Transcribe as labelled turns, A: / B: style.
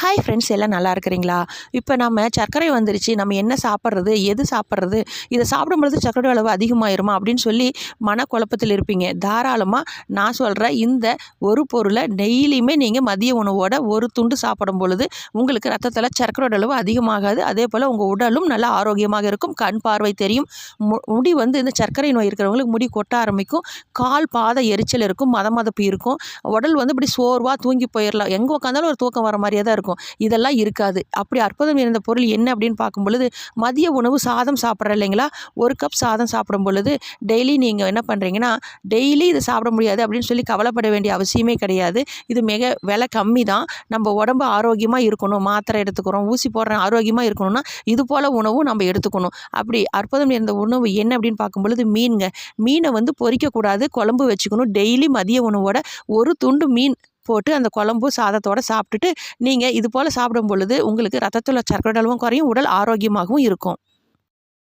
A: Hi friends, எல்லாம் நல்லா இருக்கிறீங்களா? இப்போ நம்ம சர்க்கரை வந்துருச்சு, நம்ம என்ன சாப்பிட்றது, எது சாப்பிட்றது, இதை சாப்பிடும்பொழுது சர்க்கரை அளவு அதிகமாயிருமா அப்படின்னு சொல்லி மனக்குழப்பத்தில் இருப்பீங்க. தாராளமாக நான் சொல்கிறேன், இந்த ஒரு பொருளை டெய்லியுமே நீங்கள் மதிய உணவோட ஒரு துண்டு சாப்பிடும் பொழுது உங்களுக்கு ரத்தத்தில் சர்க்கரை அளவு அதிகமாகாது. அதே போல் உங்கள் உடலும் நல்லா ஆரோக்கியமாக இருக்கும். கண் பார்வை தெரியும். முடி இந்த சர்க்கரை நோய் இருக்கிறவங்களுக்கு முடி கொட்ட ஆரம்பிக்கும். கால் பாத எரிச்சல் இருக்கும், மதமதப்பு இருக்கும். உடல் இப்படி சோர்வாக தூங்கி போயிடலாம். எங்கே உட்காந்தாலும் ஒரு தூக்கம் வர மாதிரியே தான் இருக்கும். இதெல்லாம் இருக்காது. அப்படி அற்புதம் இருந்த பொருள் என்ன அப்படின்னு பார்க்கும் பொழுது, மதிய உணவு சாதம் சாப்பிட்றோம் இல்லைங்களா? ஒரு கப் சாதம் சாப்பிடும் பொழுது டெய்லி நீங்கள் என்ன பண்ணுறீங்கன்னா, டெய்லி இதை சாப்பிட முடியாது அப்படின்னு சொல்லி கவலைப்பட வேண்டிய அவசியமே கிடையாது. இது மிக விலை கம்மி தான். நம்ம உடம்பு ஆரோக்கியமாக இருக்கணும், மாத்திரை எடுத்துக்கிறோம், ஊசி போடுற ஆரோக்கியமாக இருக்கணும்னா இது போல் உணவும் நம்ம எடுத்துக்கணும். அப்படி அற்புதம் இருந்த உணவு என்ன அப்படின்னு பார்க்கும் பொழுது மீன்க. மீனை பொரிக்கக்கூடாது, குழம்பு வச்சுக்கணும். டெய்லி மதிய உணவோட ஒரு துண்டு மீன் போட்டு அந்த குழம்பு சாதத்தோடு சாப்பிட்டுட்டு நீங்கள் இது போல் சாப்பிடும் பொழுது உங்களுக்கு ரத்தத்தில் சர்க்கரை அளவும் குறையும், உடல் ஆரோக்கியமாகவும் இருக்கும்.